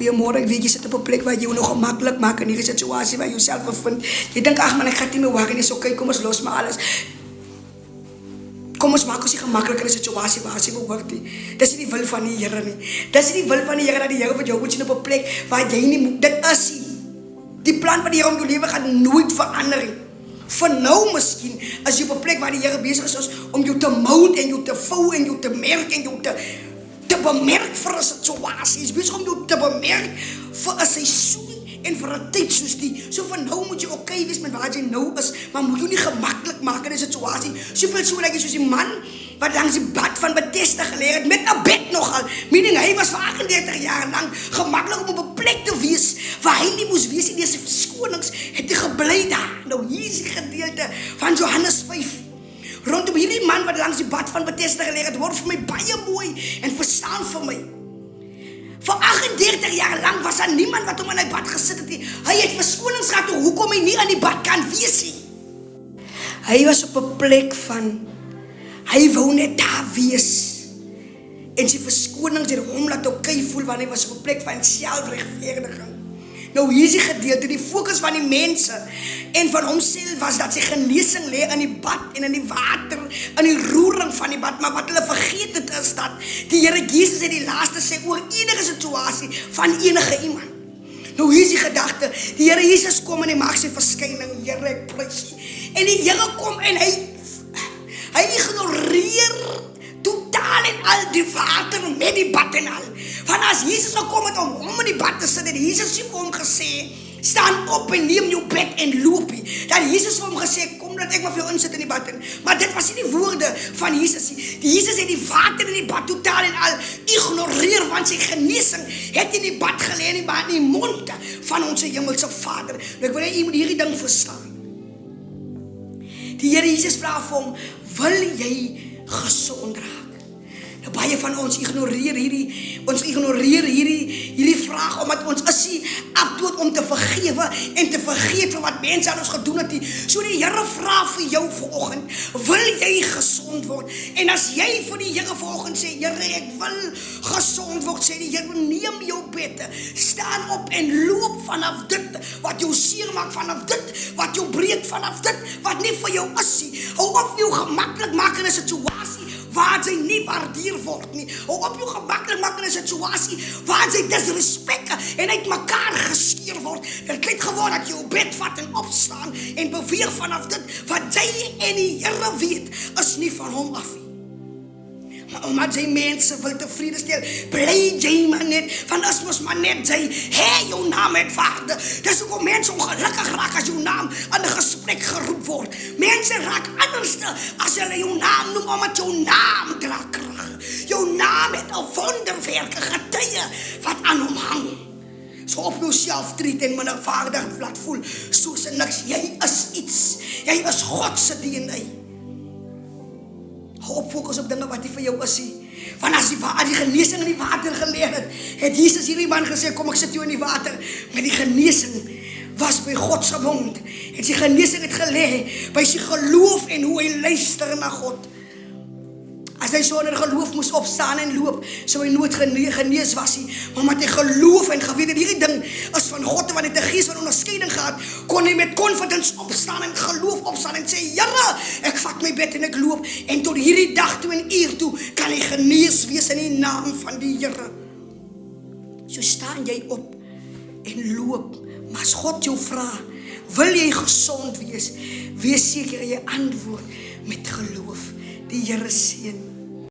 Goeiemôre, ek weet jy sit op 'n plek waar jy jou nog gemakkelijk maak in hierdie situasie waar jy jouself bevind. Jy dink, ag man, ek gaan nie meer worry nie, so kyk, kom ons los maar alles. Kom ons maak ons nie gemakkelijk in die situasie waar jy behoort nie. Dis nie die wil van die Here nie. Dis nie die wil van die Here dat die Here vir jou moet sien op 'n plek waar jy nie moet. Dit is nie. Die plan van die Here om jou lewe gaan nooit verander nie. Vir nou miskien, as jy op 'n plek waar die Here besig is om jou te mould en jou te vou en jou te merk en jou te bemerk vir 'n situasie. Hy is besig om jou te bemerk vir 'n seisoen en vir 'n tyd soos die. So van nou moet jy okay wees met waar jy nou is, maar moet jou nie gemakkelijk maak in 'n situasie. Soveel so like soos die man wat langs die bad van Bethesda gelê het met 'n bed nogal. Meaning hy was vir 38 jaar lang gemaklik om op 'n plek te wees waar hy nie moes wees nie. Dese verskonings het hy gebly daar. Nou hier is die gedeelte van Johannes 5. Rondom hierdie man wat langs die bad van Bethesda gelê het, word vir my baie mooi en verstaan vir my. Vir 38 jaar lang was daar niemand wat hom in die bad gesit het nie. Hy het verskonings gehad oor hoekom hy nie aan die bad kan wees nie. Hy was op 'n plek van, hy wou net daar wees. En sy verskonings het hom laat okay voel, want hy was op 'n plek van selfregverdiging. Nou hier is die gedeelte, die fokus van die mense en van homself was dat sy genesing lê in die bad en in die water, in die roering van die bad, maar wat hulle vergeet het is dat die Here Jesus het die laaste sê oor enige situasie van enige iemand. Nou hier is die gedagte, die Here Jesus kom en hy maak sy verskyning, Here ek prys U. En die Here kom en hy ignoreer totaal en al die water met die bad en al. Van as Jesus gekom het om hom in die bad te sit, het Jesus vir hom gesê, staan op en neem jou bed en loop. Dan Jesus vir hom gesê, kom dat ek maar vir jou insit in die bad. Maar dit was nie die woorde van Jesus nie. Die Jesus het die water in die bad totaal en al ignoreer, want sy genesing het in die bad gelê in die mond van ons hemelse Vader. Nou ek wil jy moet hierdie ding verstaan. Die Here Jesus vra vir hom, wil jy gesond raak? Nou baie van ons ignoreer hierdie vraag, omdat ons is nie aptdood om te vergewe en te vergeet van wat mense aan ons gedoen het nie. So die Here vra vir jou vanoggend, wil jy gesond word? En as jy vir die Here vanoggend sê, Here ek wil gesond word, sê die Here, neem jou bed, staan op en loop vanaf dit wat jou seer maak, vanaf dit wat jou breek, vanaf dit wat nie vir jou is nie. Hou op jou gemakkelijk maak in 'n situasie waar jy nie waardeer word nie. Hou op jou gemakkelijk maak in 'n situasie waar jy disrespek en uit mekaar geskeer word. Dit het gewoon dat jy jou bed vat en opstaan en beweeg vanaf dit wat jy en die Here weet is nie van hom af nie. Maar omdat jy mense wil tevrede stel, bly jy maar net, van as mos maar net jy, jou naam het waarde. Dis hoekom mense ongelukkig raak as jou naam in 'n gesprek geroep word. Mense raak anders as hulle jou naam noem, omdat jou naam dra krag. Jou naam het 'n wonderwerke getuie wat aan hom hang. So op jouself treat en minderwaardig laat voel, soos niks. Jy is iets. Jy is God se DNA. Hou op fokus op dinge wat nie vir jou is nie. Want as die genesing in die water geleer het Jesus hierdie man gesê, kom ek sit jou in die water. Maar die genesing was by God se mond. En die genesing het gelê by sy geloof en hoe hy luister na God. As hy sonder geloof moes opstaan en loop, sou hy nooit genees was nie. Maar omdat hy geloof en geweet het, hierdie ding is van God, en wat hy 'n gees van onderskeiding gehad, kon hy met confidence opstaan en geloof opstaan en sê, Here, ek vat my bed en ek loop. En tot hierdie dag toe en uur toe, kan hy genees wees in die naam van die Here. So staan jy op en loop. Maar as God jou vra, wil jy gesond wees? Wees seker jy antwoord met geloof. Die Here seën.